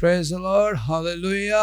Praise the Lord, hallelujah.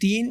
3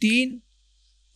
3,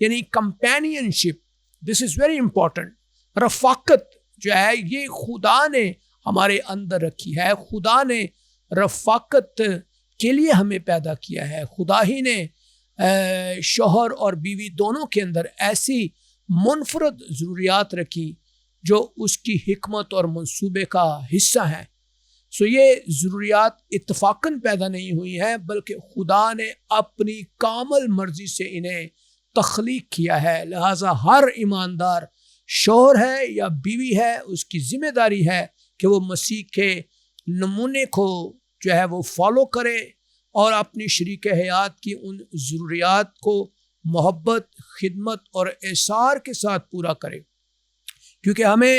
یعنی companion ship. This is very important. رفاقت جو ہے یہ خدا نے ہمارے اندر رکھی ہے. خدا نے رفاقت کے لیے ہمیں پیدا کیا ہے. خدا ہی نے شوہر اور بیوی دونوں کے اندر ایسی منفرد ضروریات رکھی جو اس کی حکمت اور منصوبے کا حصہ ہیں. سو یہ ضروریات اتفاقاً پیدا نہیں ہوئی ہیں بلکہ خدا نے اپنی کامل مرضی سے انہیں تخلیق کیا ہے. لہٰذا ہر ایماندار شوہر ہے یا بیوی ہے اس کی ذمہ داری ہے کہ وہ مسیح کے نمونے کو جو ہے وہ فالو کرے اور اپنی شریک حیات کی ان ضروریات کو محبت، خدمت اور احسار کے ساتھ پورا کرے، کیونکہ ہمیں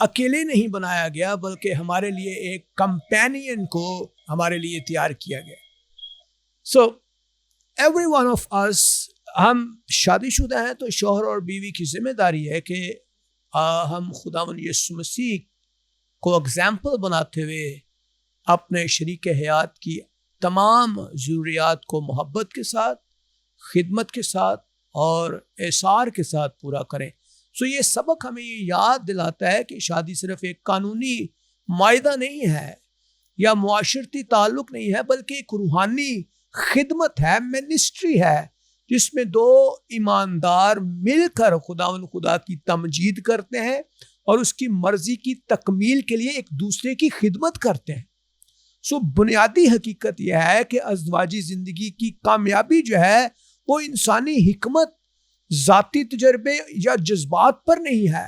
اکیلے نہیں بنایا گیا بلکہ ہمارے لیے ایک کمپینین کو ہمارے لیے تیار کیا گیا. سو ایوری ون آف اس، ہم شادی شدہ ہیں تو شوہر اور بیوی کی ذمہ داری ہے کہ ہم خداوند یسوع مسیح کو اگزامپل بناتے ہوئے اپنے شریک حیات کی تمام ضروریات کو محبت کے ساتھ، خدمت کے ساتھ اور احسار کے ساتھ پورا کریں. سو یہ سبق ہمیں یہ یاد دلاتا ہے کہ شادی صرف ایک قانونی معاہدہ نہیں ہے یا معاشرتی تعلق نہیں ہے بلکہ ایک روحانی خدمت ہے، منسٹری ہے، جس میں دو ایماندار مل کر خدا کی تمجید کرتے ہیں اور اس کی مرضی کی تکمیل کے لیے ایک دوسرے کی خدمت کرتے ہیں. سو بنیادی حقیقت یہ ہے کہ ازدواجی زندگی کی کامیابی جو ہے وہ انسانی حکمت، ذاتی تجربے یا جذبات پر نہیں ہے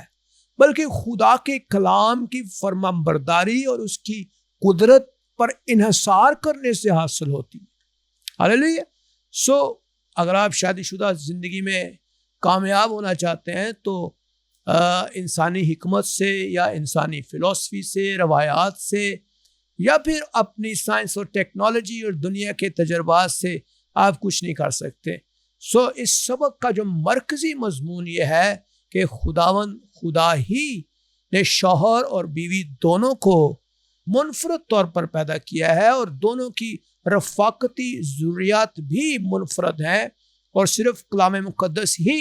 بلکہ خدا کے کلام کی فرمانبرداری اور اس کی قدرت پر انحصار کرنے سے حاصل ہوتی ہے. ہاللیلویا. سو اگر آپ شادی شدہ زندگی میں کامیاب ہونا چاہتے ہیں تو انسانی حکمت سے یا انسانی فلسفی سے، روایات سے یا پھر اپنی سائنس اور ٹیکنالوجی اور دنیا کے تجربات سے آپ کچھ نہیں کر سکتے. سو اس سبق کا جو مرکزی مضمون یہ ہے کہ خدا ہی نے شوہر اور بیوی دونوں کو منفرد طور پر پیدا کیا ہے اور دونوں کی رفاقتی ضروریات بھی منفرد ہیں اور صرف کلام مقدس ہی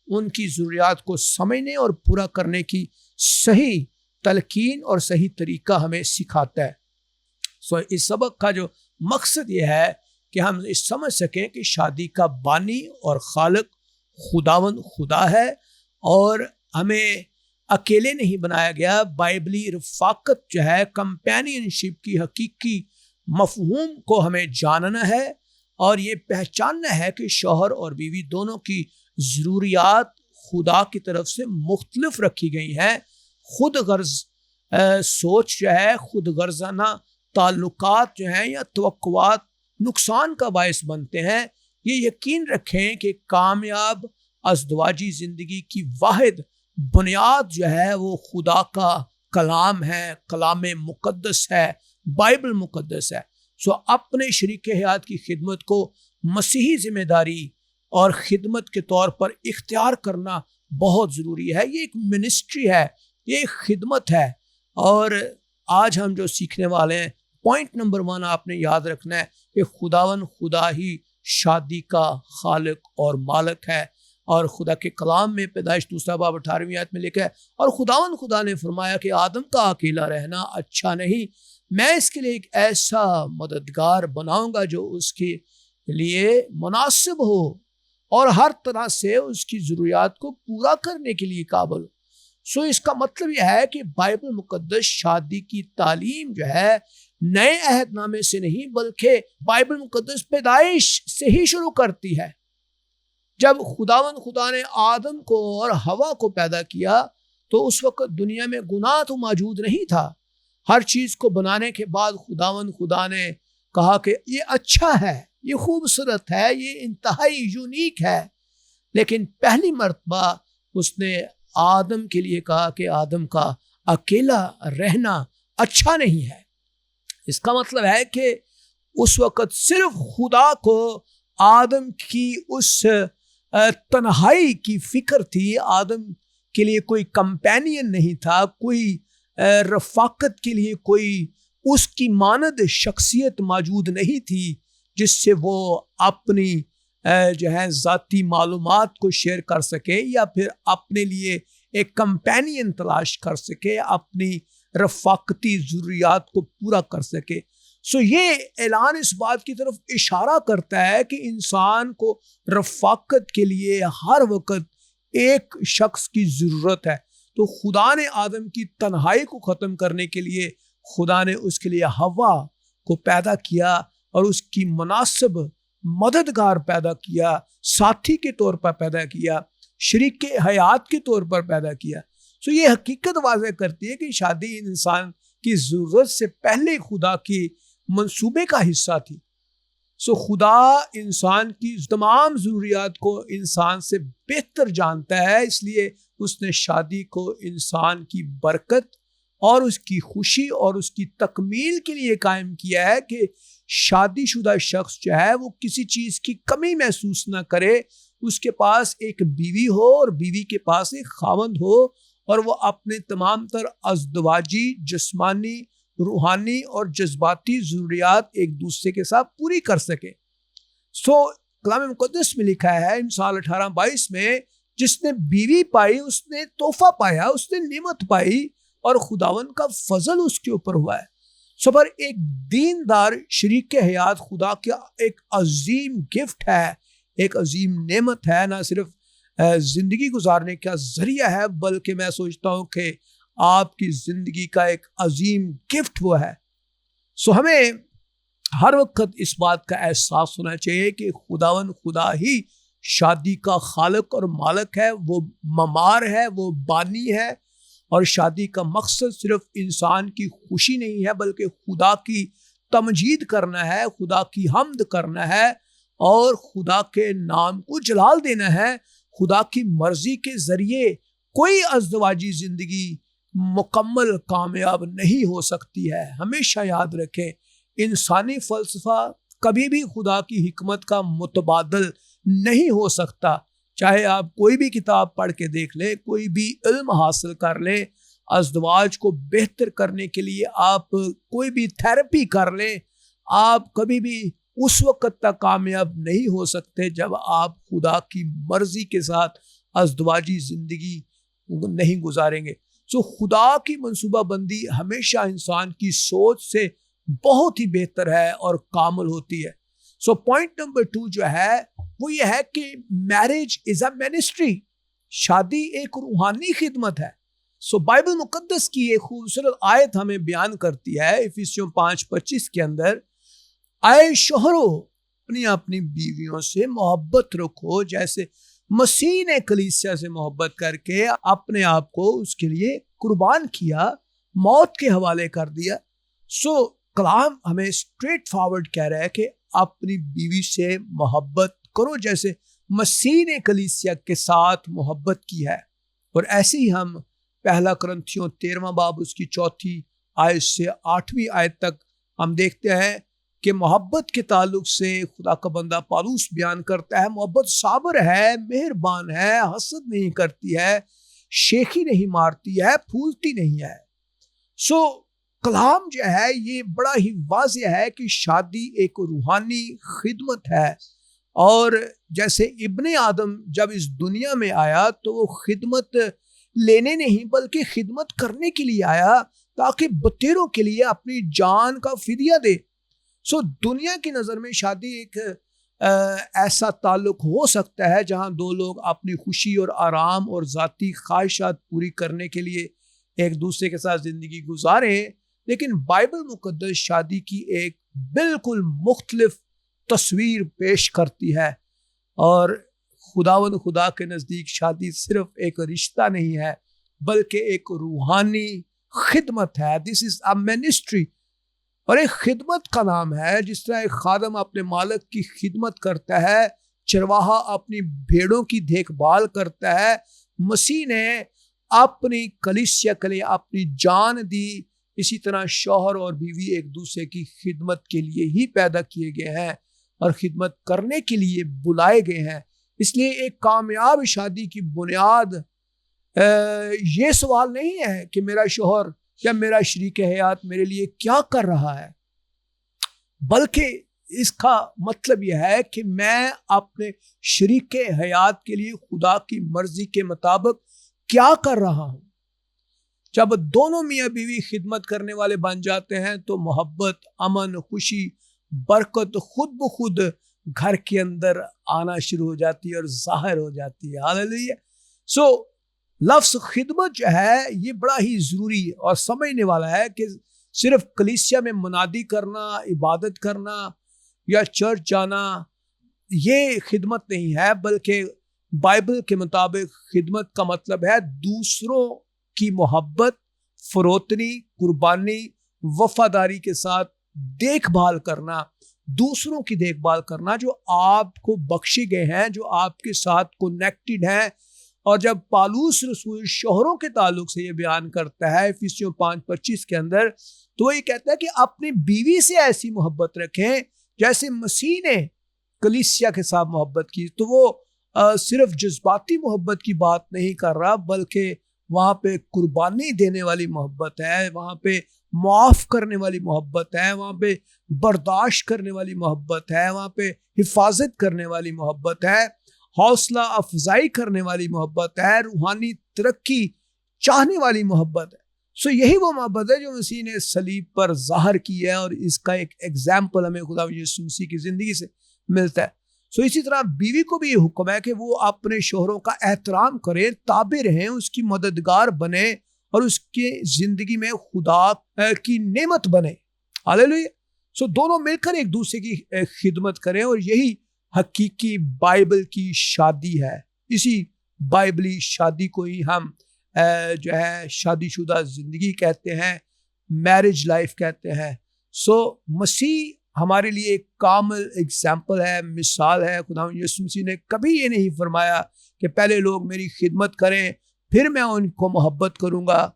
ان کی ضروریات کو سمجھنے اور پورا کرنے کی صحیح تلقین اور صحیح طریقہ ہمیں سکھاتا ہے. سو اس سبق کا جو مقصد یہ ہے کہ ہم اس سمجھ سکیں کہ شادی کا بانی اور خالق خدا ہے اور ہمیں اکیلے نہیں بنایا گیا. بائبلی رفاقت جو ہے، کمپینین شپ کی حقیقی مفہوم کو ہمیں جاننا ہے اور یہ پہچاننا ہے کہ شوہر اور بیوی دونوں کی ضروریات خدا کی طرف سے مختلف رکھی گئی ہیں. خود غرض سوچ جو ہے، خود غرضانہ تعلقات جو ہیں یا توقعات نقصان کا باعث بنتے ہیں. یہ یقین رکھیں کہ کامیاب ازدواجی زندگی کی واحد بنیاد جو ہے وہ خدا کا کلام ہے، کلام مقدس ہے، بائبل مقدس ہے. سو اپنے شریک حیات کی خدمت کو مسیحی ذمہ داری اور خدمت کے طور پر اختیار کرنا بہت ضروری ہے. یہ ایک منسٹری ہے، یہ ایک خدمت ہے. اور آج ہم جو سیکھنے والے ہیں، پوائنٹ نمبر 1 آپ نے یاد رکھنا ہے کہ خدا ہی شادی کا خالق اور مالک ہے. اور خدا کے کلام میں پیدائش 2 باب 18ویں آیت میں لکھا ہے، اور خدا نے فرمایا کہ آدم کا اکیلا رہنا اچھا نہیں، میں اس کے لیے ایک ایسا مددگار بناؤں گا جو اس کے لیے مناسب ہو اور ہر طرح سے اس کی ضروریات کو پورا کرنے کے لیے قابل. سو اس کا مطلب یہ ہے کہ بائبل مقدس شادی کی تعلیم جو ہے نئے عہد نامے سے نہیں بلکہ بائبل مقدس پیدائش سے ہی شروع کرتی ہے. جب خدا نے آدم کو اور ہوا کو پیدا کیا تو اس وقت دنیا میں گناہ تو موجود نہیں تھا. ہر چیز کو بنانے کے بعد خدا نے کہا کہ یہ اچھا ہے، یہ خوبصورت ہے، یہ انتہائی یونیک ہے. لیکن پہلی مرتبہ اس نے آدم کے لیے کہا کہ آدم کا اکیلا رہنا اچھا نہیں ہے. اس کا مطلب ہے کہ اس وقت صرف خدا کو آدم کی اس تنہائی کی فکر تھی. آدم کے لیے کوئی کمپینین نہیں تھا، کوئی رفاقت کے لیے کوئی اس کی مانند شخصیت موجود نہیں تھی جس سے وہ اپنی جو ہے ذاتی معلومات کو شیئر کر سکے یا پھر اپنے لیے ایک کمپینین تلاش کر سکے، اپنی رفاقتی ضروریات کو پورا کر سکے۔ یہ اعلان اس بات کی طرف اشارہ کرتا ہے کہ انسان کو رفاقت کے لیے ہر وقت ایک شخص کی ضرورت ہے۔ تو خدا نے آدم کی تنہائی کو ختم کرنے کے لیے خدا نے اس کے لیے ہوا کو پیدا کیا اور اس کی مناسب مددگار پیدا کیا، ساتھی کے طور پر پیدا کیا، شریک حیات کے طور پر پیدا کیا۔ یہ حقیقت واضح کرتی ہے کہ شادی انسان کی ضرورت سے پہلے خدا کی منصوبے کا حصہ تھی۔ خدا انسان کی تمام ضروریات کو انسان سے بہتر جانتا ہے، اس لیے اس نے شادی کو انسان کی برکت اور اس کی خوشی اور اس کی تکمیل کے لیے قائم کیا ہے کہ شادی شدہ شخص جو ہے وہ کسی چیز کی کمی محسوس نہ کرے، اس کے پاس ایک بیوی ہو اور بیوی کے پاس ایک خاوند ہو، اور وہ اپنے تمام تر ازدواجی، جسمانی، روحانی اور جذباتی ضروریات ایک دوسرے کے ساتھ پوری کر سکے۔ کلام مقدس میں لکھا ہے مثال 18:22 میں، جس نے بیوی پائی اس نے تحفہ پایا، اس نے نعمت پائی اور خداوند کا فضل اس کے اوپر ہوا ہے۔ پر ایک دیندار شریک حیات خدا کا ایک عظیم گفٹ ہے، ایک عظیم نعمت ہے، نہ صرف زندگی گزارنے کا ذریعہ ہے بلکہ میں سوچتا ہوں کہ آپ کی زندگی کا ایک عظیم گفٹ وہ ہے۔ ہمیں ہر وقت اس بات کا احساس ہونا چاہیے کہ خداوند خدا ہی شادی کا خالق اور مالک ہے، وہ ممار ہے، وہ بانی ہے، اور شادی کا مقصد صرف انسان کی خوشی نہیں ہے بلکہ خدا کی تمجید کرنا ہے، خدا کی حمد کرنا ہے اور خدا کے نام کو جلال دینا ہے۔ خدا کی مرضی کے ذریعے کوئی ازدواجی زندگی مکمل کامیاب نہیں ہو سکتی ہے۔ ہمیشہ یاد رکھیں، انسانی فلسفہ کبھی بھی خدا کی حکمت کا متبادل نہیں ہو سکتا۔ چاہے آپ کوئی بھی کتاب پڑھ کے دیکھ لیں، کوئی بھی علم حاصل کر لیں، ازدواج کو بہتر کرنے کے لیے آپ کوئی بھی تھراپی کر لیں، آپ کبھی بھی اس وقت تک کامیاب نہیں ہو سکتے جب آپ خدا کی مرضی کے ساتھ ازدواجی زندگی نہیں گزاریں گے۔ خدا کی منصوبہ بندی ہمیشہ انسان کی سوچ سے بہت ہی بہتر ہے اور کامل ہوتی ہے۔ پوائنٹ نمبر 2 جو ہے وہ یہ ہے کہ میرج از اے منسٹری، شادی ایک روحانی خدمت ہے۔ بائبل مقدس کی ایک خوبصورت آیت ہمیں بیان کرتی ہے افسیوں 5:25 کے اندر، اے شوہرو اپنی اپنی بیویوں سے محبت رکھو جیسے مسیح نے کلیسیا سے محبت کر کے اپنے آپ کو اس کے لیے قربان کیا، موت کے حوالے کر دیا۔ کلام ہمیں اسٹریٹ فارورڈ کہہ رہا ہے کہ اپنی بیوی سے محبت کرو جیسے مسیح نے کلیسیا کے ساتھ محبت کی ہے۔ اور ایسے ہی ہم پہلا کرنتھیوں 13واں باب اس کی 4 آیت سے 8ویں آیت تک ہم دیکھتے ہیں کہ محبت کے تعلق سے خدا کا بندہ پالوس بیان کرتا ہے، محبت صابر ہے، مہربان ہے، حسد نہیں کرتی ہے، شیخی نہیں مارتی ہے، پھولتی نہیں ہے۔ کلام جو ہے یہ بڑا ہی واضح ہے کہ شادی ایک روحانی خدمت ہے، اور جیسے ابن آدم جب اس دنیا میں آیا تو وہ خدمت لینے نہیں بلکہ خدمت کرنے کے لیے آیا تاکہ بتیروں کے لیے اپنی جان کا فدیہ دے۔ دنیا کی نظر میں شادی ایک ایسا تعلق ہو سکتا ہے جہاں 2 لوگ اپنی خوشی اور آرام اور ذاتی خواہشات پوری کرنے کے لیے ایک دوسرے کے ساتھ زندگی گزاریں، لیکن بائبل مقدس شادی کی ایک بالکل مختلف تصویر پیش کرتی ہے، اور خداوند خدا کے نزدیک شادی صرف ایک رشتہ نہیں ہے بلکہ ایک روحانی خدمت ہے۔ دس از اے منسٹری، اور ایک خدمت کا نام ہے۔ جس طرح ایک خادم اپنے مالک کی خدمت کرتا ہے، چرواہا اپنی بھیڑوں کی دیکھ بھال کرتا ہے، مسیح نے اپنی کلیسیا کے لیے اپنی جان دی، اسی طرح شوہر اور بیوی ایک دوسرے کی خدمت کے لیے ہی پیدا کیے گئے ہیں اور خدمت کرنے کے لیے بلائے گئے ہیں۔ اس لیے ایک کامیاب شادی کی بنیاد یہ سوال نہیں ہے کہ میرا شوہر یا میرا شریک حیات میرے لیے کیا کر رہا ہے، بلکہ اس کا مطلب یہ ہے کہ میں اپنے شریک حیات کے لیے خدا کی مرضی کے مطابق کیا کر رہا ہوں۔ جب دونوں میاں بیوی خدمت کرنے والے بن جاتے ہیں تو محبت، امن، خوشی، برکت خود بخود گھر کے اندر آنا شروع ہو جاتی ہے اور ظاہر ہو جاتی ہے۔ ہاللیلویا۔ سو لفظ خدمت جو ہے یہ بڑا ہی ضروری اور سمجھنے والا ہے کہ صرف کلیسیا میں منادی کرنا، عبادت کرنا یا چرچ جانا یہ خدمت نہیں ہے، بلکہ بائبل کے مطابق خدمت کا مطلب ہے دوسروں کی محبت، فروتنی، قربانی، وفاداری کے ساتھ دیکھ بھال کرنا، دوسروں کی دیکھ بھال کرنا جو آپ کو بخشے گئے ہیں، جو آپ کے ساتھ کنیکٹڈ ہیں۔ اور جب پالوس رسول شوہروں کے تعلق سے یہ بیان کرتا ہے افسیوں 5:25 کے اندر، تو وہ یہ کہتا ہے کہ اپنی بیوی سے ایسی محبت رکھیں جیسے مسیح نے کلیسیا کے ساتھ محبت کی۔ تو وہ صرف جذباتی محبت کی بات نہیں کر رہا، بلکہ وہاں پہ قربانی دینے والی محبت ہے، وہاں پہ معاف کرنے والی محبت ہے، وہاں پہ برداشت کرنے والی محبت ہے، وہاں پہ حفاظت کرنے والی محبت ہے، حوصلہ افزائی کرنے والی محبت ہے، روحانی ترقی چاہنے والی محبت ہے۔ سو یہی وہ محبت ہے جو مسیح نے صلیب پر ظاہر کی ہے، اور اس کا ایک ایگزامپل ہمیں خدا یسوع مسیح کی زندگی سے ملتا ہے۔ سو اسی طرح بیوی کو بھی یہ حکم ہے کہ وہ اپنے شوہروں کا احترام کریں، تابع رہیں، اس کی مددگار بنے اور اس کی زندگی میں خدا کی نعمت بنے۔ ہاللیلویا۔ سو دونوں مل کر ایک دوسرے کی خدمت کریں، اور یہی حقیقی بائبل کی شادی ہے۔ اسی بائبلی شادی کو ہی ہم جو ہے شادی شدہ زندگی کہتے ہیں، میرج لائف کہتے ہیں۔ سو مسیح ہمارے لیے ایک کامل ایگزامپل ہے، مثال ہے۔ خدا یسوع مسیح نے کبھی یہ نہیں فرمایا کہ پہلے لوگ میری خدمت کریں پھر میں ان کو محبت کروں گا۔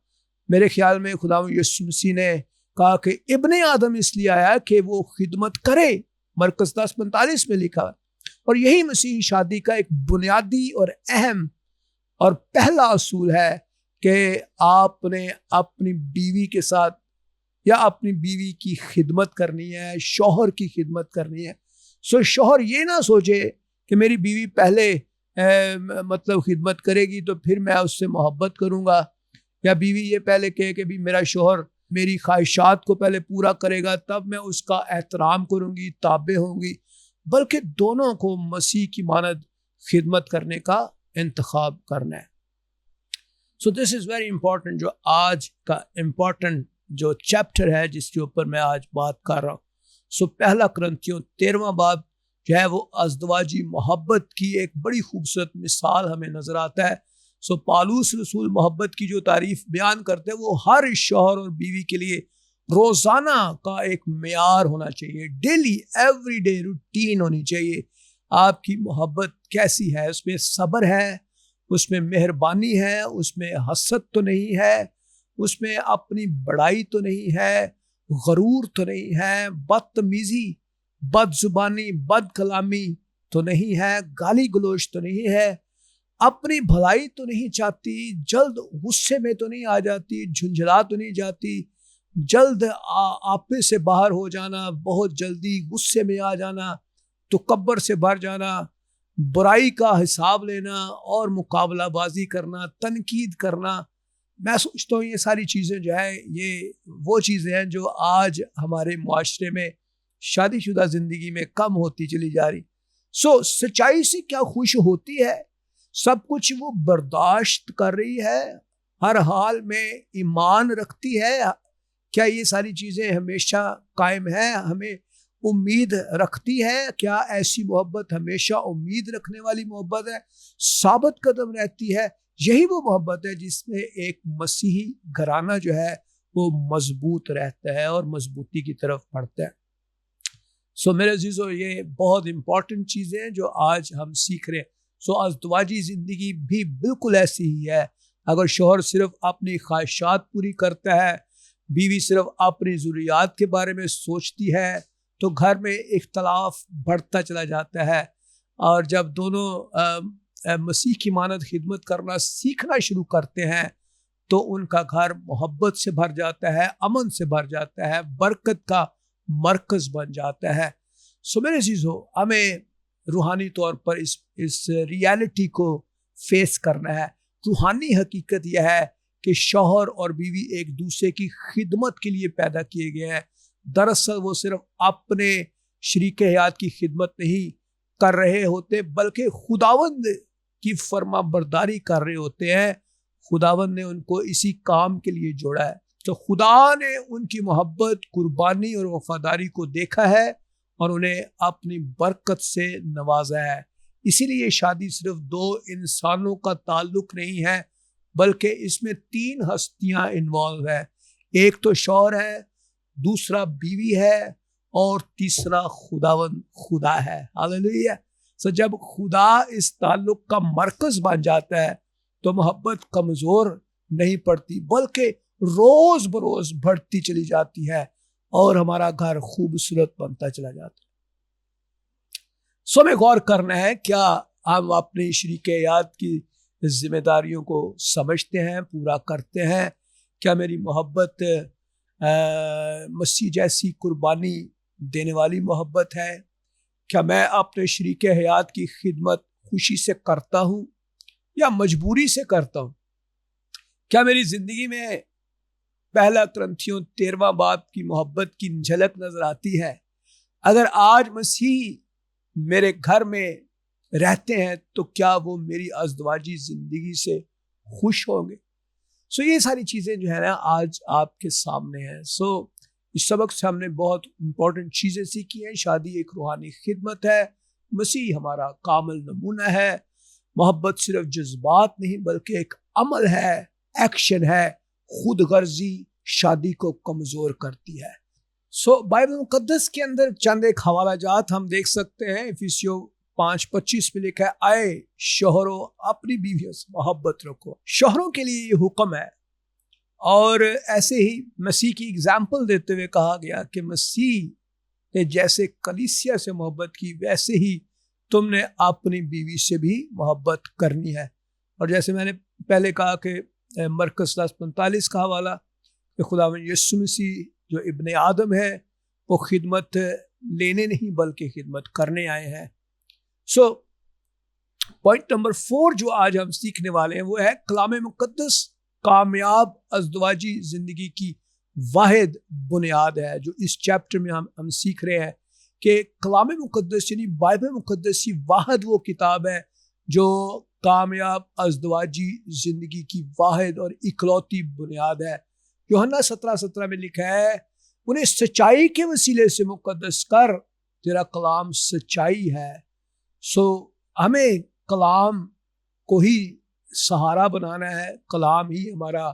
میرے خیال میں خدا یسوع مسیح نے کہا کہ ابن آدم اس لیے آیا کہ وہ خدمت کرے، مرکز 10:45 میں لکھا۔ اور یہی مسیحی شادی کا ایک بنیادی اور اہم اور پہلا اصول ہے کہ آپ نے اپنی بیوی کے ساتھ یا اپنی بیوی کی خدمت کرنی ہے، شوہر کی خدمت کرنی ہے۔ سو شوہر یہ نہ سوچے کہ میری بیوی پہلے مطلب خدمت کرے گی تو پھر میں اس سے محبت کروں گا، یا بیوی یہ پہلے کہے کہ بھی میرا شوہر میری خواہشات کو پہلے پورا کرے گا تب میں اس کا احترام کروں گی، تابع ہوں گی، بلکہ دونوں کو مسیح کی مانند خدمت کرنے کا انتخاب کرنا ہے۔ سو دس از ویری امپورٹنٹ، جو آج کا امپورٹنٹ جو چیپٹر ہے جس کے اوپر میں آج بات کر رہا ہوں۔ سو پہلا کرنتھیوں 13واں باب جو ہے وہ ازدواجی محبت کی ایک بڑی خوبصورت مثال ہمیں نظر آتا ہے۔ سو پالوس رسول محبت کی جو تعریف بیان کرتے ہیں وہ ہر شوہر اور بیوی کے لیے روزانہ کا ایک معیار ہونا چاہیے، ڈیلی ایوری ڈے روٹین ہونی چاہیے۔ آپ کی محبت کیسی ہے؟ اس میں صبر ہے، اس میں مہربانی ہے، اس میں حسد تو نہیں ہے، اس میں اپنی بڑائی تو نہیں ہے، غرور تو نہیں ہے، بدتمیزی، بد زبانی، بد کلامی تو نہیں ہے، گالی گلوچ تو نہیں ہے، اپنی بھلائی تو نہیں چاہتی، جلد غصے میں تو نہیں آ جاتی، جھنجھلا تو نہیں جاتی، جلد آپے سے باہر ہو جانا، بہت جلدی غصے میں آ جانا، تکبر سے بھر جانا، برائی کا حساب لینا اور مقابلہ بازی کرنا، تنقید کرنا۔ میں سوچتا ہوں یہ ساری چیزیں جو ہے یہ وہ چیزیں ہیں جو آج ہمارے معاشرے میں شادی شدہ زندگی میں کم ہوتی چلی جا رہی۔ سو سچائی سے کیا خوش ہوتی ہے، سب کچھ وہ برداشت کر رہی ہے، ہر حال میں ایمان رکھتی ہے، کیا یہ ساری چیزیں ہمیشہ قائم ہیں؟ ہمیں امید رکھتی ہے؟ کیا ایسی محبت ہمیشہ امید رکھنے والی محبت ہے، ثابت قدم رہتی ہے؟ یہی وہ محبت ہے جس میں ایک مسیحی گھرانہ جو ہے وہ مضبوط رہتا ہے اور مضبوطی کی طرف بڑھتا ہے۔ سو میرے عزیزو یہ بہت امپورٹنٹ چیزیں ہیں جو آج ہم سیکھ رہے ہیں۔ سو ازدواجی زندگی بھی بالکل ایسی ہی ہے۔ اگر شوہر صرف اپنی خواہشات پوری کرتا ہے، بیوی صرف اپنی ضروریات کے بارے میں سوچتی ہے، تو گھر میں اختلاف بڑھتا چلا جاتا ہے۔ اور جب دونوں مسیح کی مانند خدمت کرنا سیکھنا شروع کرتے ہیں تو ان کا گھر محبت سے بھر جاتا ہے، امن سے بھر جاتا ہے، برکت کا مرکز بن جاتا ہے۔ سو میرے عزیزو، ہمیں روحانی طور پر اس ریالٹی کو فیس کرنا ہے۔ روحانی حقیقت یہ ہے کہ شوہر اور بیوی ایک دوسرے کی خدمت کے لیے پیدا کیے گئے ہیں۔ دراصل وہ صرف اپنے شریک حیات کی خدمت نہیں کر رہے ہوتے، بلکہ خداوند کی فرما برداری کر رہے ہوتے ہیں۔ خداوند نے ان کو اسی کام کے لیے جوڑا ہے۔ تو خدا نے ان کی محبت، قربانی اور وفاداری کو دیکھا ہے اور انہیں اپنی برکت سے نوازا ہے۔ اسی لیے شادی صرف دو انسانوں کا تعلق نہیں ہے، بلکہ اس میں تین ہستیاں انوالو ہے۔ ایک تو شوہر ہے، دوسرا بیوی ہے، اور تیسرا خداوند خدا ہے۔ ہاللیلویا۔ سو جب خدا اس تعلق کا مرکز بن جاتا ہے تو محبت کمزور نہیں پڑتی، بلکہ روز بروز بڑھتی چلی جاتی ہے اور ہمارا گھر خوبصورت بنتا چلا جاتا ہے۔ سو ہمیں غور کرنا ہے، کیا ہم اپنی شریک حیات کی ذمہ داریوں کو سمجھتے ہیں، پورا کرتے ہیں؟ کیا میری محبت مسیح جیسی قربانی دینے والی محبت ہے؟ کیا میں اپنے شریک حیات کی خدمت خوشی سے کرتا ہوں یا مجبوری سے کرتا ہوں؟ کیا میری زندگی میں پہلا کرنتھیوں 13واں باب کی محبت کی جھلک نظر آتی ہے؟ اگر آج مسیح میرے گھر میں رہتے ہیں تو کیا وہ میری ازدواجی زندگی سے خوش ہوں گے؟ سو یہ ساری چیزیں جو ہے نا آج آپ کے سامنے ہیں۔ سو اس سبق سے ہم نے بہت امپورٹنٹ چیزیں سیکھی ہیں۔ شادی ایک روحانی خدمت ہے، مسیح ہمارا کامل نمونہ ہے۔ محبت صرف جذبات نہیں بلکہ ایک عمل ہے، ایکشن ہے۔ خود غرضی شادی کو کمزور کرتی ہے۔ سو بائبل مقدس کے اندر چند ایک حوالہ جات ہم دیکھ سکتے ہیں۔ افیسیوں 5:25 میں لکھا ہے، آئے شوہروں اپنی بیویوں سے محبت رکھو۔ شوہروں کے لیے یہ حکم ہے، اور ایسے ہی مسیح کی اگزامپل دیتے ہوئے کہا گیا کہ مسیح نے جیسے کلیسیا سے محبت کی ویسے ہی تم نے اپنی بیوی سے بھی محبت کرنی ہے۔ اور جیسے میں نے پہلے کہا کہ مرکز 10:45 کا حوالہ کہ خداوند یسوع مسیح جو ابن آدم ہے وہ خدمت لینے نہیں بلکہ خدمت کرنے آئے ہیں۔ سو پوائنٹ نمبر 4 جو آج ہم سیکھنے والے ہیں وہ ہے کلام مقدس کامیاب ازدواجی زندگی کی واحد بنیاد ہے۔ جو اس چیپٹر میں ہم سیکھ رہے ہیں کہ کلام مقدس یعنی بائبل مقدس ہی واحد وہ کتاب ہے جو کامیاب ازدواجی زندگی کی واحد اور اکلوتی بنیاد ہے۔ یوحنا 17:17 میں لکھا ہے، انہیں سچائی کے وسیلے سے مقدس کر، تیرا کلام سچائی ہے۔ سو ہمیں کلام کو ہی سہارا بنانا ہے، کلام ہی ہمارا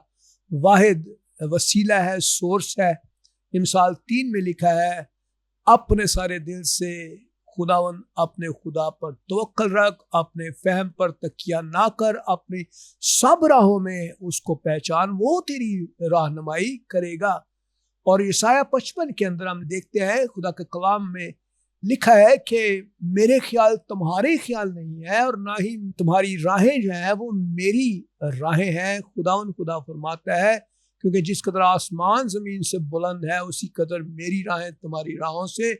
واحد وسیلہ ہے، سورس ہے۔ مثال 3 میں لکھا ہے، اپنے سارے دل سے خداوند اپنے خدا پر توکل رکھ، اپنے فہم پر تکیہ نہ کر، اپنی سب راہوں میں اس کو پہچان، وہ تیری رہنمائی کرے گا۔ اور یسایہ 55 کے اندر ہم دیکھتے ہیں خدا کے کلام میں لکھا ہے کہ میرے خیال تمہارے خیال نہیں ہے اور نہ ہی تمہاری راہیں جو ہیں وہ میری راہیں ہیں۔ خدا فرماتا ہے کیونکہ جس قدر آسمان زمین سے بلند ہے اسی قدر میری راہیں تمہاری راہوں سے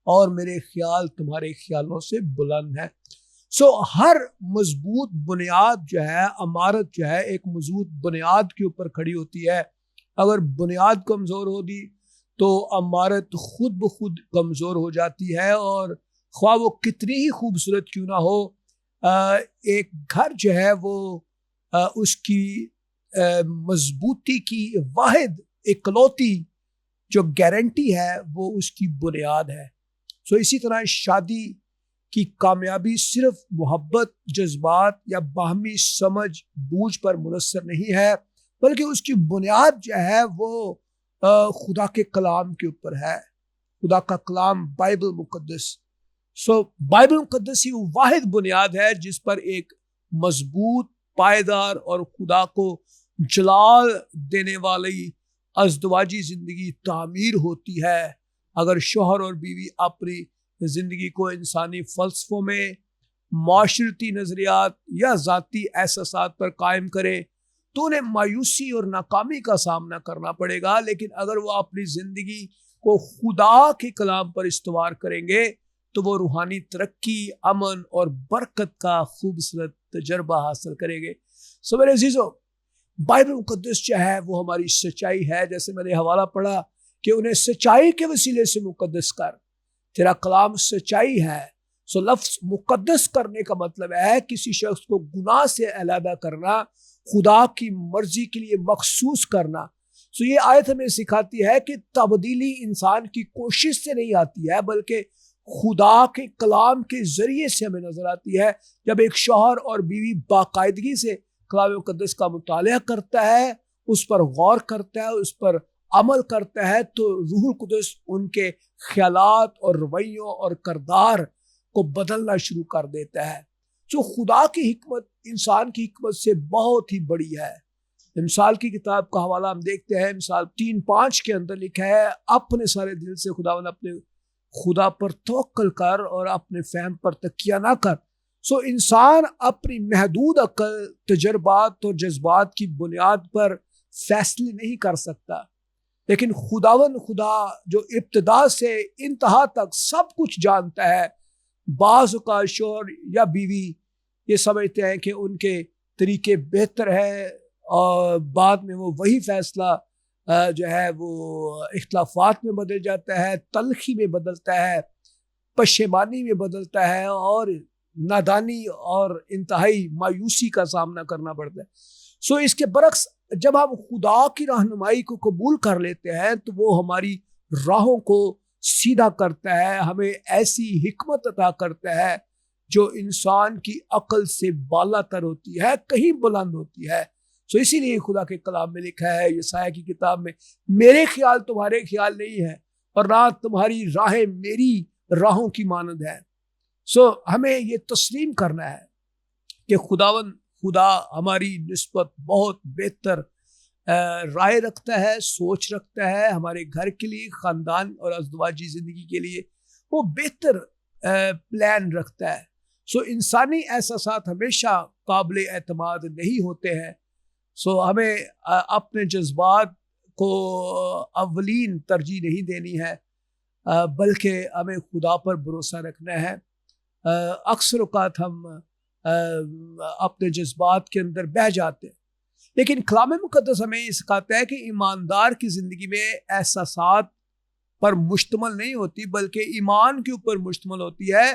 اور میرے خیال تمہارے خیالوں سے بلند ہے۔ سو ہر مضبوط بنیاد جو ہے، عمارت جو ہے ایک مضبوط بنیاد کے اوپر کھڑی ہوتی ہے۔ اگر بنیاد کمزور ہوگی تو عمارت خود بخود کمزور ہو جاتی ہے، اور خواہ وہ کتنی ہی خوبصورت کیوں نہ ہو، ایک گھر جو ہے وہ اس کی مضبوطی کی واحد اکلوتی جو گارنٹی ہے وہ اس کی بنیاد ہے۔ سو اسی طرح شادی کی کامیابی صرف محبت، جذبات یا باہمی سمجھ بوجھ پر منحصر نہیں ہے، بلکہ اس کی بنیاد جو ہے وہ خدا کے کلام کے اوپر ہے۔ خدا کا کلام بائبل مقدس۔ سو بائبل مقدس ہی وہ واحد بنیاد ہے جس پر ایک مضبوط، پائیدار اور خدا کو جلال دینے والی ازدواجی زندگی تعمیر ہوتی ہے۔ اگر شوہر اور بیوی اپنی زندگی کو انسانی فلسفوں میں، معاشرتی نظریات یا ذاتی احساسات پر قائم کرے تو انہیں مایوسی اور ناکامی کا سامنا کرنا پڑے گا، لیکن اگر وہ اپنی زندگی کو خدا کے کلام پر استوار کریں گے تو وہ روحانی ترقی، امن اور برکت کا خوبصورت تجربہ حاصل کریں گے۔ سو میرے عزیزو، بائبل مقدس جو ہے وہ ہماری سچائی ہے۔ جیسے میں نے حوالہ پڑھا کہ انہیں سچائی کے وسیلے سے مقدس کر، تیرا کلام سچائی ہے۔ سو لفظ مقدس کرنے کا مطلب ہے کسی شخص کو گناہ سے علیحدہ کرنا، خدا کی مرضی کے لیے مخصوص کرنا۔ سو یہ آیت ہمیں سکھاتی ہے کہ تبدیلی انسان کی کوشش سے نہیں آتی ہے، بلکہ خدا کے کلام کے ذریعے سے ہمیں نظر آتی ہے۔ جب ایک شوہر اور بیوی باقاعدگی سے کلام مقدس کا مطالعہ کرتا ہے، اس پر غور کرتا ہے، اس پر عمل کرتا ہے، تو روح القدس ان کے خیالات اور رویوں اور کردار کو بدلنا شروع کر دیتا ہے۔ جو خدا کی حکمت انسان کی حکمت سے بہت ہی بڑی ہے۔ مثال کی کتاب کا حوالہ ہم دیکھتے ہیں، مثال 3:5 کے اندر لکھا ہے، اپنے سارے دل سے خداوند اپنے خدا پر توکل کر اور اپنے فہم پر تکیہ نہ کر۔ سو انسان اپنی محدود عقل، تجربات اور جذبات کی بنیاد پر فیصلے نہیں کر سکتا، لیکن خداوند خدا جو ابتدا سے انتہا تک سب کچھ جانتا ہے۔ بعض اوقات شوہر یا بیوی یہ سمجھتے ہیں کہ ان کے طریقے بہتر ہے، اور بعد میں وہ وہی فیصلہ جو ہے وہ اختلافات میں بدل جاتا ہے، تلخی میں بدلتا ہے، پشیمانی میں بدلتا ہے، اور نادانی اور انتہائی مایوسی کا سامنا کرنا پڑتا ہے۔ سو اس کے برعکس جب ہم خدا کی رہنمائی کو قبول کر لیتے ہیں تو وہ ہماری راہوں کو سیدھا کرتا ہے، ہمیں ایسی حکمت عطا کرتا ہے جو انسان کی عقل سے بالا تر ہوتی ہے، کہیں بلند ہوتی ہے۔ سو اسی لیے خدا کے کلام میں لکھا ہے یسایہ کی کتاب میں، میرے خیال تمہارے خیال نہیں ہے، اور نہ تمہاری راہیں میری راہوں کی مانند ہے۔ سو ہمیں یہ تسلیم کرنا ہے کہ خدا ہماری نسبت بہت بہتر رائے رکھتا ہے، سوچ رکھتا ہے ہمارے گھر کے لیے، خاندان اور ازدواجی زندگی کے لیے وہ بہتر پلان رکھتا ہے۔ سو انسانی احساسات ہمیشہ قابل اعتماد نہیں ہوتے ہیں۔ سو ہمیں اپنے جذبات کو اولین ترجیح نہیں دینی ہے، بلکہ ہمیں خدا پر بھروسہ رکھنا ہے۔ اکثر اوقات ہم اپنے جذبات کے اندر بہہ جاتے ہیں، لیکن کلام مقدس ہمیں یہ سکھاتا ہے کہ ایماندار کی زندگی میں احساسات پر مشتمل نہیں ہوتی، بلکہ ایمان کے اوپر مشتمل ہوتی ہے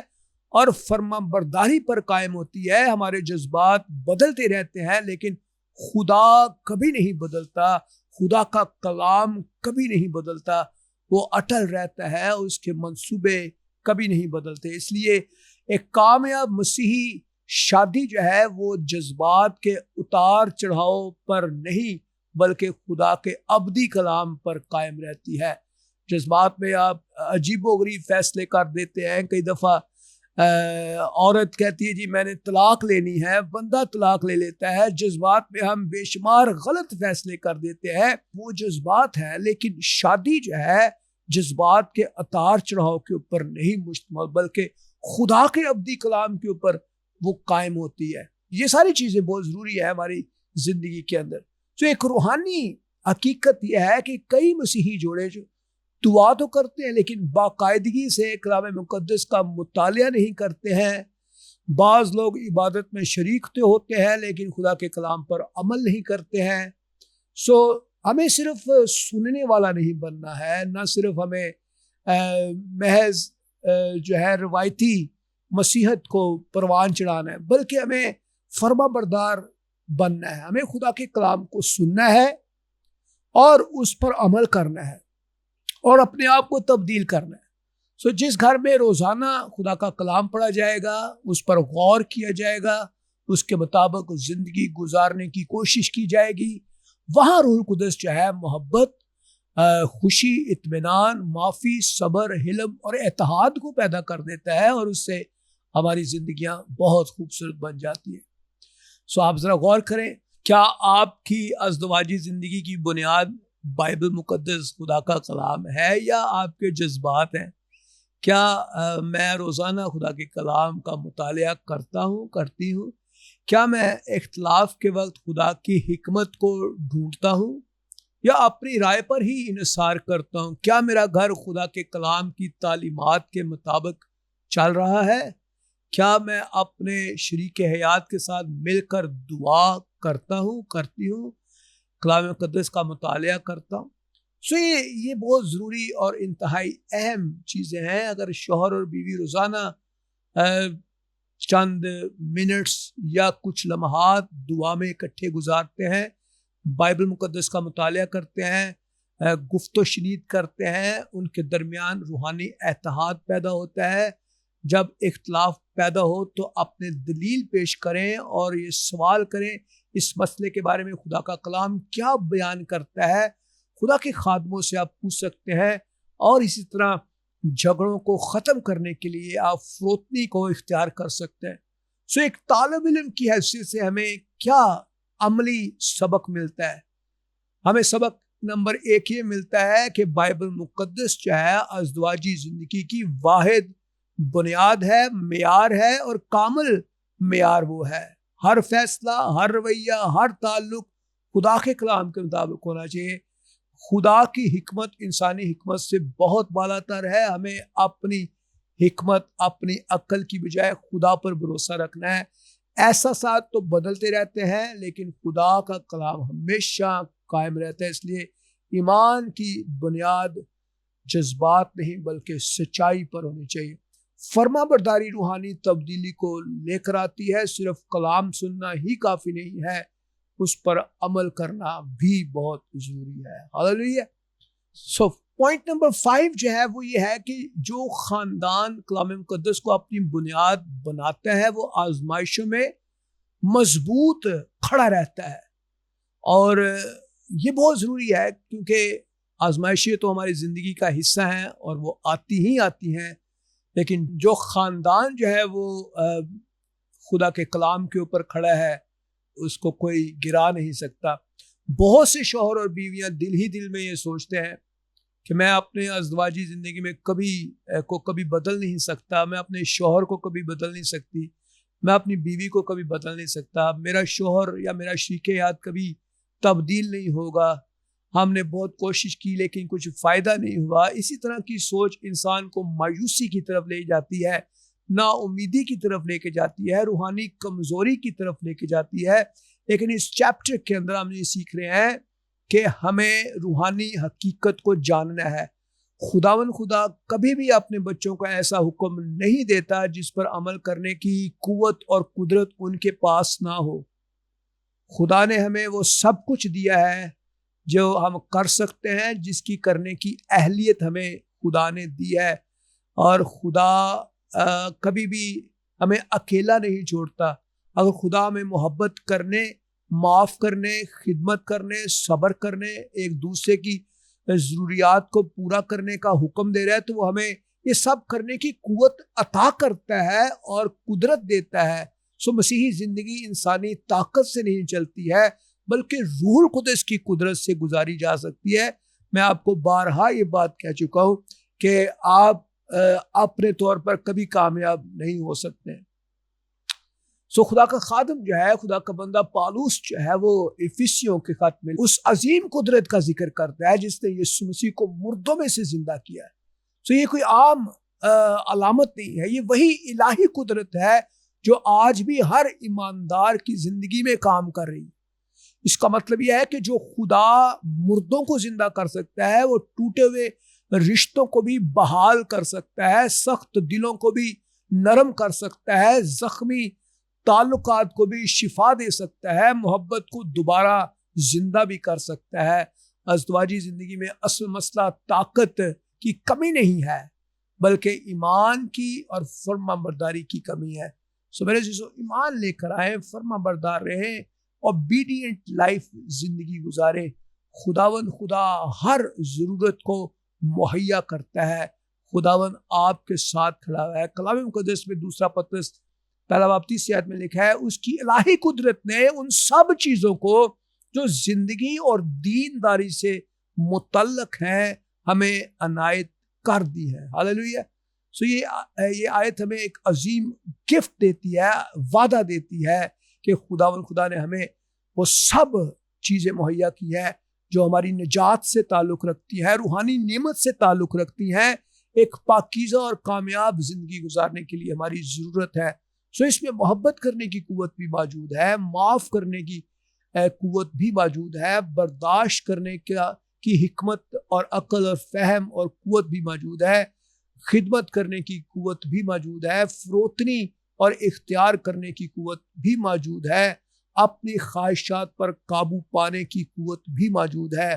اور فرما برداری پر قائم ہوتی ہے۔ ہمارے جذبات بدلتے رہتے ہیں، لیکن خدا کبھی نہیں بدلتا، خدا کا کلام کبھی نہیں بدلتا، وہ اٹل رہتا ہے، اس کے منصوبے کبھی نہیں بدلتے۔ اس لیے ایک کامیاب مسیحی شادی جو ہے وہ جذبات کے اتار چڑھاؤ پر نہیں بلکہ خدا کے ابدی کلام پر قائم رہتی ہے۔ جذبات میں آپ عجیب و غریب فیصلے کر دیتے ہیں۔ کئی دفعہ عورت کہتی ہے جی میں نے طلاق لینی ہے، بندہ طلاق لے لیتا ہے۔ جذبات میں ہم بے شمار غلط فیصلے کر دیتے ہیں، وہ جذبات ہے، لیکن شادی جو ہے جذبات کے اتار چڑھاؤ کے اوپر نہیں مشتمل بلکہ خدا کے ابدی کلام کے اوپر وہ قائم ہوتی ہے۔ یہ ساری چیزیں بہت ضروری ہے ہماری زندگی کے اندر۔ تو ایک روحانی حقیقت یہ ہے کہ کئی مسیحی جوڑے جو دعا تو کرتے ہیں لیکن باقاعدگی سے کلام مقدس کا مطالعہ نہیں کرتے ہیں۔ بعض لوگ عبادت میں شریک تو ہوتے ہیں لیکن خدا کے کلام پر عمل نہیں کرتے ہیں۔ سو ہمیں صرف سننے والا نہیں بننا ہے، نہ صرف ہمیں محض جو ہے روایتی مسیحت کو پروان چڑھانا ہے، بلکہ ہمیں فرما بردار بننا ہے۔ ہمیں خدا کے کلام کو سننا ہے اور اس پر عمل کرنا ہے اور اپنے آپ کو تبدیل کرنا ہے۔ سو جس گھر میں روزانہ خدا کا کلام پڑھا جائے گا، اس پر غور کیا جائے گا، اس کے مطابق زندگی گزارنے کی کوشش کی جائے گی، وہاں روح القدس جو ہے محبت، خوشی، اطمینان، معافی، صبر، حلم اور اتحاد کو پیدا کر دیتا ہے، اور اس سے ہماری زندگیاں بہت خوبصورت بن جاتی ہیں۔ سو آپ ذرا غور کریں، کیا آپ کی ازدواجی زندگی کی بنیاد بائبل مقدس خدا کا کلام ہے یا آپ کے جذبات ہیں؟ کیا میں روزانہ خدا کے کلام کا مطالعہ کرتی ہوں؟ کیا میں اختلاف کے وقت خدا کی حکمت کو ڈھونڈتا ہوں یا اپنی رائے پر ہی انحصار کرتا ہوں؟ کیا میرا گھر خدا کے کلام کی تعلیمات کے مطابق چل رہا ہے؟ کیا میں اپنے شریک حیات کے ساتھ مل کر دعا کرتا ہوں، کرتی ہوں، کلام مقدس کا مطالعہ کرتا ہوں؟ یہ بہت ضروری اور انتہائی اہم چیزیں ہیں۔ اگر شوہر اور بیوی روزانہ چند منٹس یا کچھ لمحات دعا میں اکٹھے گزارتے ہیں، بائبل مقدس کا مطالعہ کرتے ہیں، گفت و شنید کرتے ہیں، ان کے درمیان روحانی اتحاد پیدا ہوتا ہے۔ جب اختلاف پیدا ہو تو اپنے دلیل پیش کریں اور یہ سوال کریں اس مسئلے کے بارے میں خدا کا کلام کیا بیان کرتا ہے۔ خدا کے خادموں سے آپ پوچھ سکتے ہیں، اور اسی طرح جھگڑوں کو ختم کرنے کے لیے آپ فروتنی کو اختیار کر سکتے ہیں۔ ایک طالب علم کی حیثیت سے ہمیں کیا عملی سبق ملتا ہے؟ ہمیں سبق نمبر 1 یہ ملتا ہے کہ بائبل مقدس جو ہے ازدواجی زندگی کی واحد بنیاد ہے، معیار ہے، اور کامل معیار وہ ہے۔ ہر فیصلہ، ہر رویہ، ہر تعلق خدا کے کلام کے مطابق ہونا چاہیے۔ خدا کی حکمت انسانی حکمت سے بہت بالا تر ہے۔ ہمیں اپنی حکمت، اپنی عقل کی بجائے خدا پر بھروسہ رکھنا ہے۔ احساسات تو بدلتے رہتے ہیں لیکن خدا کا کلام ہمیشہ قائم رہتا ہے۔ اس لیے ایمان کی بنیاد جذبات نہیں بلکہ سچائی پر ہونی چاہیے۔ فرما برداری روحانی تبدیلی کو لے کر آتی ہے۔ صرف کلام سننا ہی کافی نہیں ہے، اس پر عمل کرنا بھی بہت ضروری ہے۔ ہاللیلویا۔ پوائنٹ نمبر 5 جو ہے وہ یہ ہے کہ جو خاندان کلام مقدس کو اپنی بنیاد بناتا ہے وہ آزمائشوں میں مضبوط کھڑا رہتا ہے، اور یہ بہت ضروری ہے کیونکہ آزمائشیں تو ہماری زندگی کا حصہ ہیں اور وہ آتی ہیں، لیکن جو خاندان جو ہے وہ خدا کے کلام کے اوپر کھڑا ہے اس کو کوئی گرا نہیں سکتا۔ بہت سے شوہر اور بیویاں دل ہی دل میں یہ سوچتے ہیں کہ میں اپنے ازدواجی زندگی میں کبھی بدل نہیں سکتا، میں اپنے شوہر کو کبھی بدل نہیں سکتی، میں اپنی بیوی کو کبھی بدل نہیں سکتا، میرا شوہر یا میرا شریک حیات کبھی تبدیل نہیں ہوگا، ہم نے بہت کوشش کی لیکن کچھ فائدہ نہیں ہوا۔ اسی طرح کی سوچ انسان کو مایوسی کی طرف لے جاتی ہے، نا امیدی کی طرف لے کے جاتی ہے، روحانی کمزوری کی طرف لے کے جاتی ہے۔ لیکن اس چیپٹر کے اندر ہم یہ سیکھ رہے ہیں کہ ہمیں روحانی حقیقت کو جاننا ہے۔ خدا کبھی بھی اپنے بچوں کو ایسا حکم نہیں دیتا جس پر عمل کرنے کی قوت اور قدرت ان کے پاس نہ ہو۔ خدا نے ہمیں وہ سب کچھ دیا ہے جو ہم کر سکتے ہیں، جس کی کرنے کی اہلیت ہمیں خدا نے دی ہے، اور خدا کبھی بھی ہمیں اکیلا نہیں چھوڑتا۔ اگر خدا ہمیں محبت کرنے، معاف کرنے، خدمت کرنے، صبر کرنے، ایک دوسرے کی ضروریات کو پورا کرنے کا حکم دے رہا ہے تو وہ ہمیں یہ سب کرنے کی قوت عطا کرتا ہے اور قدرت دیتا ہے۔ مسیحی زندگی انسانی طاقت سے نہیں چلتی ہے بلکہ روح القدس کی قدرت سے گزاری جا سکتی ہے۔ میں آپ کو بارہا یہ بات کہہ چکا ہوں کہ آپ اپنے طور پر کبھی کامیاب نہیں ہو سکتے۔ خدا کا خادم جو ہے، خدا کا بندہ پالوس جو ہے، وہ افسیوں کے خط میں اس عظیم قدرت کا ذکر کرتا ہے جس نے یسوع مسیح کو مردوں میں سے زندہ کیا ہے۔ یہ کوئی عام علامت نہیں ہے، یہ وہی الہی قدرت ہے جو آج بھی ہر ایماندار کی زندگی میں کام کر رہی ہے۔ اس کا مطلب یہ ہے کہ جو خدا مردوں کو زندہ کر سکتا ہے وہ ٹوٹے ہوئے رشتوں کو بھی بحال کر سکتا ہے، سخت دلوں کو بھی نرم کر سکتا ہے، زخمی تعلقات کو بھی شفا دے سکتا ہے، محبت کو دوبارہ زندہ بھی کر سکتا ہے۔ ازدواجی زندگی میں اصل مسئلہ طاقت کی کمی نہیں ہے بلکہ ایمان کی اور فرما برداری کی کمی ہے۔ میرے عزیزو، ایمان لے کر آئیں، فرما بردار رہیں، اوبیڈینٹ لائف زندگی گزاریں۔ خدا ہر ضرورت کو مہیا کرتا ہے۔ خداوند آپ کے ساتھ کھڑا ہوا ہے۔ کلام مقدس میں 2 پطرس 1:30 میں لکھا ہے، اس کی الہی قدرت نے ان سب چیزوں کو جو زندگی اور دینداری سے متعلق ہیں ہمیں عنایت کر دی ہے۔ ہاللیلویا۔ یہ آیت ہمیں ایک عظیم گفٹ دیتی ہے، وعدہ دیتی ہے کہ خدا نے ہمیں وہ سب چیزیں مہیا کی ہیں جو ہماری نجات سے تعلق رکھتی ہے، روحانی نعمت سے تعلق رکھتی ہیں، ایک پاکیزہ اور کامیاب زندگی گزارنے کے لیے ہماری ضرورت ہے. سو اس میں محبت کرنے کی قوت بھی موجود ہے, معاف کرنے کی قوت بھی موجود ہے, برداشت کرنے کی حکمت اور عقل اور فہم اور قوت بھی موجود ہے, خدمت کرنے کی قوت بھی موجود ہے, فروتنی اور اختیار کرنے کی قوت بھی موجود ہے, اپنی خواہشات پر قابو پانے کی قوت بھی موجود ہے,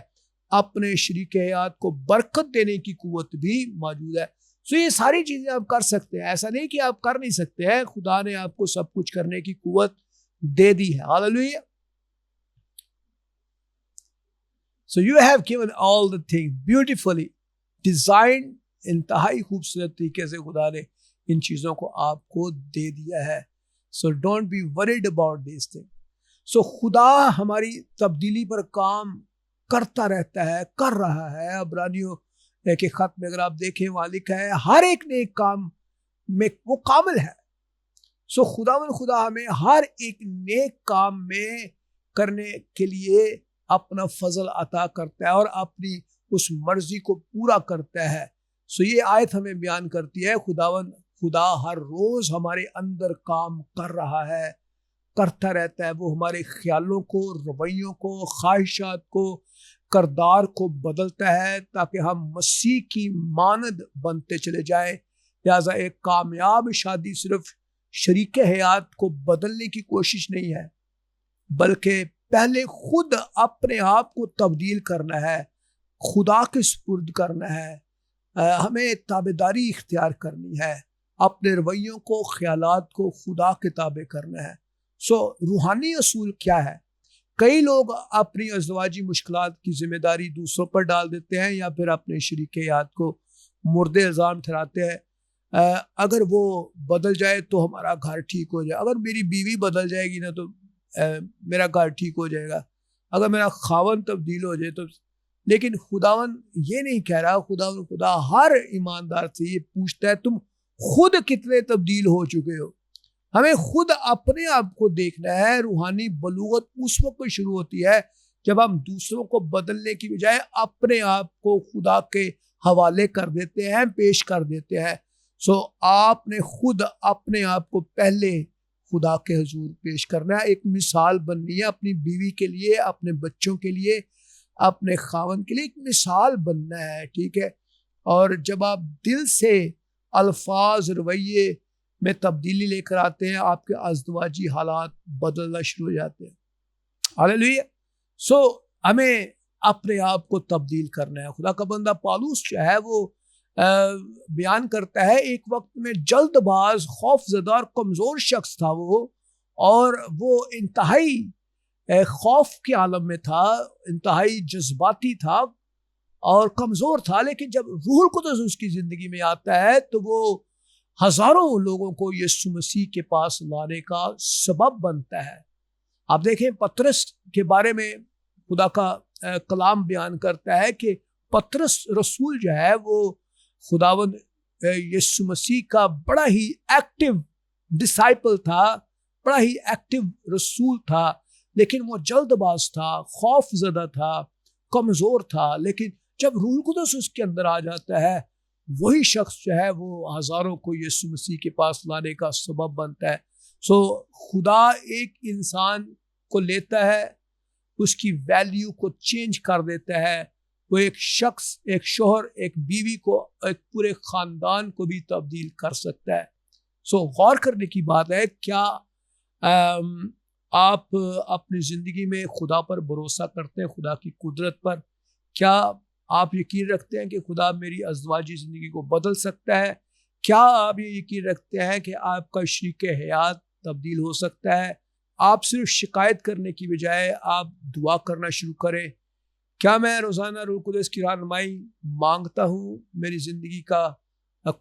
اپنے شریک حیات کو برکت دینے کی قوت بھی موجود ہے. سو یہ ساری چیزیں آپ کر سکتے ہیں, ایسا نہیں کہ آپ کر نہیں سکتے ہیں, خدا نے آپ کو سب کچھ کرنے کی قوت دے دی ہے. ہاللیلویا. So you have given all the things beautifully designed. انتہائی خوبصورت طریقے سے خدا نے ان چیزوں کو آپ کو دے دیا ہے. So don't be worried about these things. So خدا ہماری تبدیلی پر کام کرتا رہتا ہے, کر رہا ہے. عبرانیوں کے خط میں اگر آپ دیکھیں وہاں لکھا ہے ہر ایک نیک کام میں وہ کامل ہے. سو خدا ہمیں ہر ایک نیک کام میں کرنے کے لیے اپنا فضل عطا کرتا ہے اور اپنی اس مرضی کو پورا کرتا ہے. سو یہ آیت ہمیں بیان کرتی ہے خدا ہر روز ہمارے اندر کام کر رہا ہے, کرتا رہتا ہے. وہ ہمارے خیالوں کو, رویوں کو, خواہشات کو, کردار کو بدلتا ہے تاکہ ہم مسیح کی مانند بنتے چلے جائیں. لہٰذا ایک کامیاب شادی صرف شریک حیات کو بدلنے کی کوشش نہیں ہے, بلکہ پہلے خود اپنے آپ کو تبدیل کرنا ہے, خدا کے سپرد کرنا ہے, ہمیں تابعداری اختیار کرنی ہے, اپنے رویوں کو, خیالات کو خدا کے تابع کرنا ہے. سو روحانی اصول کیا ہے؟ کئی لوگ اپنی ازدواجی مشکلات کی ذمہ داری دوسروں پر ڈال دیتے ہیں یا پھر اپنے شریک حیات کو مرد الزام ٹھہراتے ہیں. اگر وہ بدل جائے تو ہمارا گھر ٹھیک ہو جائے, اگر میری بیوی بدل جائے گی نا تو میرا گھر ٹھیک ہو جائے گا, اگر میرا خاوند تبدیل ہو جائے تو. لیکن خداوند یہ نہیں کہہ رہا. خدا ہر ایماندار سے یہ پوچھتا ہے تم خود کتنے تبدیل ہو چکے ہو. ہمیں خود اپنے آپ کو دیکھنا ہے. روحانی بلوغت اس وقت شروع ہوتی ہے جب ہم دوسروں کو بدلنے کی بجائے اپنے آپ کو خدا کے حوالے کر دیتے ہیں, پیش کر دیتے ہیں. سو آپ نے خود اپنے آپ کو پہلے خدا کے حضور پیش کرنا ہے, ایک مثال بننی ہے اپنی بیوی کے لیے, اپنے بچوں کے لیے, اپنے خاوند کے لیے ایک مثال بننا ہے. ٹھیک ہے. اور جب آپ دل سے الفاظ رویے میں تبدیلی لے کر آتے ہیں آپ کے ازدواجی حالات بدلنا شروع ہو جاتے ہیں. ہاللیلویا. سو ہمیں اپنے آپ کو تبدیل کرنا ہے. خدا کا بندہ پالوس جو ہے وہ بیان کرتا ہے ایک وقت میں جلد باز, خوف زدہ اور کمزور شخص تھا وہ, اور وہ انتہائی خوف کے عالم میں تھا, انتہائی جذباتی تھا اور کمزور تھا. لیکن جب روح القدس اس کی زندگی میں آتا ہے تو وہ ہزاروں لوگوں کو یسوع مسیح کے پاس لانے کا سبب بنتا ہے. آپ دیکھیں پطرس کے بارے میں خدا کا کلام بیان کرتا ہے کہ پطرس رسول جو ہے وہ خداوند یسوع مسیح کا بڑا ہی ایکٹیو ڈسائپل تھا, بڑا ہی ایکٹیو رسول تھا, لیکن وہ جلد باز تھا, خوف زدہ تھا, کمزور تھا. لیکن جب روح القدس اس کے اندر آ جاتا ہے وہی شخص جو ہے وہ ہزاروں کو یسوع مسیح کے پاس لانے کا سبب بنتا ہے. سو خدا ایک انسان کو لیتا ہے, اس کی ویلیو کو چینج کر دیتا ہے. وہ ایک شخص, ایک شوہر, ایک بیوی کو, ایک پورے خاندان کو بھی تبدیل کر سکتا ہے. سو غور کرنے کی بات ہے, کیا آپ اپنی زندگی میں خدا پر بھروسہ کرتے ہیں, خدا کی قدرت پر؟ کیا آپ یقین رکھتے ہیں کہ خدا میری ازدواجی زندگی کو بدل سکتا ہے؟ کیا آپ یہ یقین رکھتے ہیں کہ آپ کا شریک حیات تبدیل ہو سکتا ہے؟ آپ صرف شکایت کرنے کی بجائے آپ دعا کرنا شروع کریں. کیا میں روزانہ روح القدس کی رہنمائی مانگتا ہوں؟ میری زندگی کا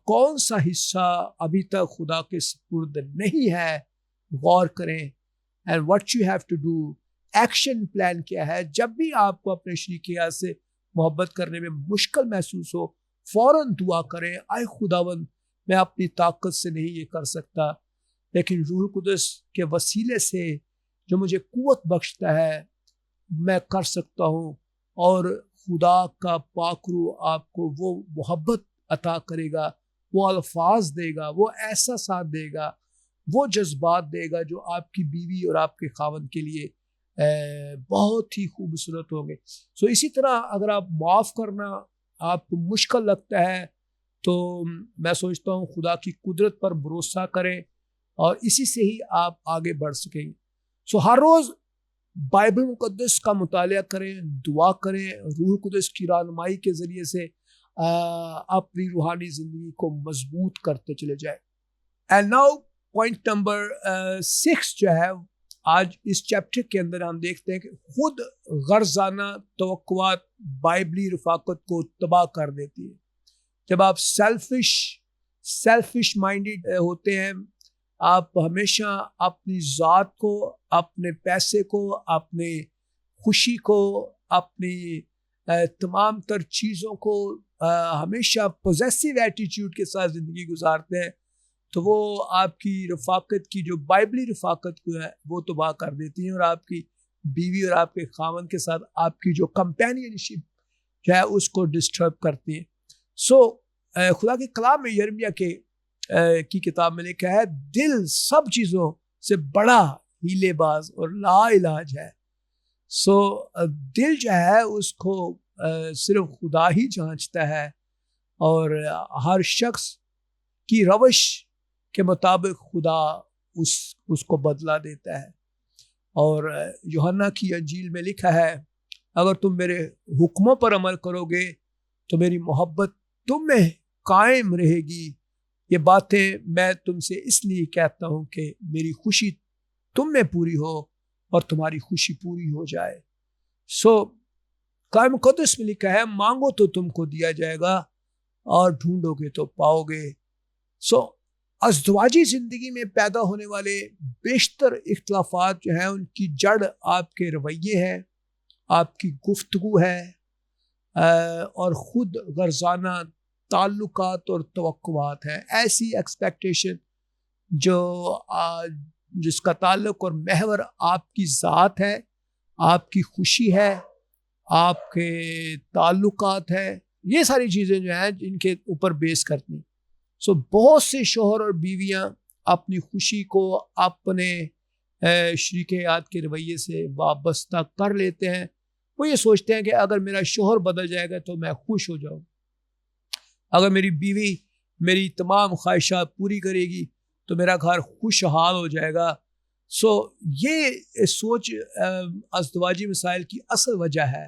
کون سا حصہ ابھی تک خدا کے سپرد نہیں ہے؟ غور کریں. And what you have to do, action plan کیا ہے؟ جب بھی آپ کو اپنے شریک حیات سے محبت کرنے میں مشکل محسوس ہو فوراً دعا کریں, اے خداوند میں اپنی طاقت سے نہیں یہ کر سکتا, لیکن روح القدس کے وسیلے سے جو مجھے قوت بخشتا ہے میں کر سکتا ہوں. اور خدا کا پاک روح آپ کو وہ محبت عطا کرے گا، وہ الفاظ دے گا، وہ احساسات دے گا، وہ جذبات دے گا جو آپ کی بیوی اور آپ کے خاوند کے لیے بہت ہی خوبصورت ہوں گے۔ اسی طرح اگر آپ معاف کرنا آپ کو مشکل لگتا ہے تو میں سوچتا ہوں خدا کی قدرت پر بھروسہ کریں اور اسی سے ہی آپ آگے بڑھ سکیں گے۔ ہر روز بائبل مقدس کا مطالعہ کریں، دعا کریں، روح القدس کی رہنمائی کے ذریعے سے اپنی روحانی زندگی کو مضبوط کرتے چلے جائیں۔ اینڈ ناؤ پوائنٹ نمبر 6 جو ہے آج اس چیپٹر کے اندر ہم دیکھتے ہیں کہ خود غرضانہ توقعات بائبلی رفاقت کو تباہ کر دیتی ہے۔ جب آپ سیلفش مائنڈڈ ہوتے ہیں، آپ ہمیشہ اپنی ذات کو، اپنے پیسے کو، اپنے خوشی کو، اپنی تمام تر چیزوں کو ہمیشہ پوزیسو ایٹیٹیوڈ کے ساتھ زندگی گزارتے ہیں، تو وہ آپ کی رفاقت کی جو بائبلی رفاقت کو ہے وہ تباہ کر دیتی ہیں، اور آپ کی بیوی اور آپ کے خاوند کے ساتھ آپ کی جو کمپینینشپ جو ہے اس کو ڈسٹرب کرتی ہیں۔ خدا کے کلام میں یرمیہ کی کتاب میں لکھا ہے دل سب چیزوں سے بڑا ہیلے باز اور لا علاج ہے۔ دل جو ہے اس کو صرف خدا ہی جانچتا ہے، اور ہر شخص کی روش کے مطابق خدا اس کو بدلہ دیتا ہے۔ اور یوحنا کی انجیل میں لکھا ہے اگر تم میرے حکموں پر عمل کرو گے تو میری محبت تم میں قائم رہے گی۔ یہ باتیں میں تم سے اس لیے کہتا ہوں کہ میری خوشی تم میں پوری ہو اور تمہاری خوشی پوری ہو جائے۔ کلام مقدس میں لکھا ہے مانگو تو تم کو دیا جائے گا اور ڈھونڈو گے تو پاؤ گے۔ ازدواجی زندگی میں پیدا ہونے والے بیشتر اختلافات جو ہیں ان کی جڑ آپ کے رویے ہیں، آپ کی گفتگو ہے، اور خود غرضانہ تعلقات اور توقعات ہیں، ایسی ایکسپیکٹیشن جس کا تعلق اور محور آپ کی ذات ہے، آپ کی خوشی ہے، آپ کے تعلقات ہے، یہ ساری چیزیں جو ہیں جن کے اوپر بیس کرتی ہیں۔ بہت سے شوہر اور بیویاں اپنی خوشی کو اپنے شریک حیات کے رویے سے وابستہ کر لیتے ہیں۔ وہ یہ سوچتے ہیں کہ اگر میرا شوہر بدل جائے گا تو میں خوش ہو جاؤں، اگر میری بیوی میری تمام خواہشات پوری کرے گی تو میرا گھر خوشحال ہو جائے گا۔ یہ سوچ ازدواجی مسائل کی اصل وجہ ہے۔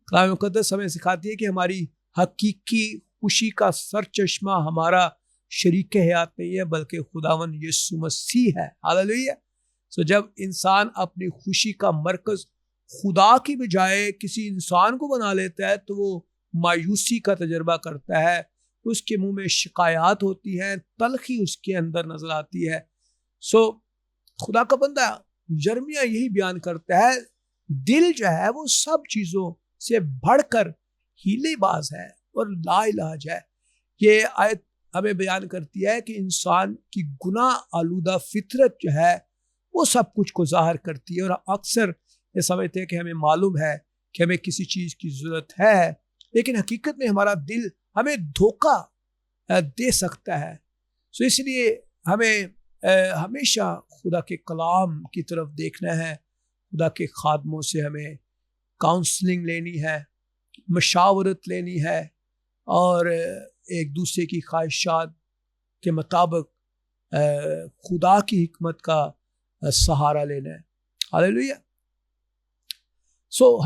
کلام مقدس ہمیں سکھاتی ہے کہ ہماری حقیقی خوشی کا سرچشمہ ہمارا شریک حیات نہیں ہے بلکہ خداوند یسوع مسیح ہے۔ ہاللیلویہ۔ جب انسان اپنی خوشی کا مرکز خدا کی بجائے کسی انسان کو بنا لیتا ہے تو وہ مایوسی کا تجربہ کرتا ہے، اس کے منہ میں شکایات ہوتی ہیں، تلخی اس کے اندر نظر آتی ہے۔ خدا کا بندہ یرمیہ یہی بیان کرتا ہے دل جو ہے وہ سب چیزوں سے بڑھ کر ہیلے باز ہے اور لا علاج ہے۔ یہ آیت ہمیں بیان کرتی ہے کہ انسان کی گناہ آلودہ فطرت جو ہے وہ سب کچھ کو ظاہر کرتی ہے، اور اکثر یہ سمجھتے ہیں کہ ہمیں معلوم ہے کہ ہمیں کسی چیز کی ضرورت ہے، لیکن حقیقت میں ہمارا دل ہمیں دھوکہ دے سکتا ہے۔ اس لیے ہمیں ہمیشہ خدا کے کلام کی طرف دیکھنا ہے، خدا کے خادموں سے ہمیں کاؤنسلنگ لینی ہے، مشاورت لینی ہے، اور ایک دوسرے کی خواہشات کے مطابق خدا کی حکمت کا سہارا لینا ہے۔ ہاللیلویہ۔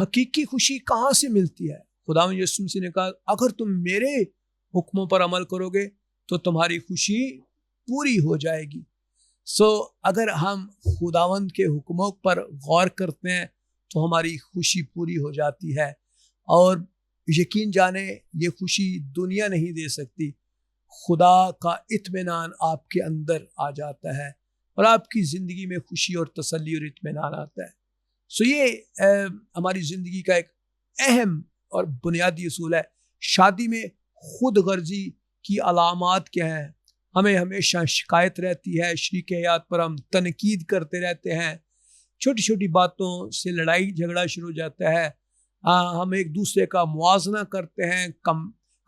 حقیقی خوشی کہاں سے ملتی ہے؟ خداوند یسوع مسیح نے کہا اگر تم میرے حکموں پر عمل کرو گے تو تمہاری خوشی پوری ہو جائے گی۔ اگر ہم خداوند کے حکموں پر غور کرتے ہیں تو ہماری خوشی پوری ہو جاتی ہے، اور یقین جانیں یہ خوشی دنیا نہیں دے سکتی۔ خدا کا اطمینان آپ کے اندر آ جاتا ہے اور آپ کی زندگی میں خوشی اور تسلی اور اطمینان آتا ہے۔ یہ ہماری زندگی کا ایک اہم اور بنیادی اصول ہے۔ شادی میں خود غرضی کی علامات کیا ہیں؟ ہمیں ہمیشہ شکایت رہتی ہے، شریک حیات پر ہم تنقید کرتے رہتے ہیں، چھوٹی چھوٹی باتوں سے لڑائی جھگڑا شروع ہو جاتا ہے، ہم ایک دوسرے کا موازنہ کرتے ہیں،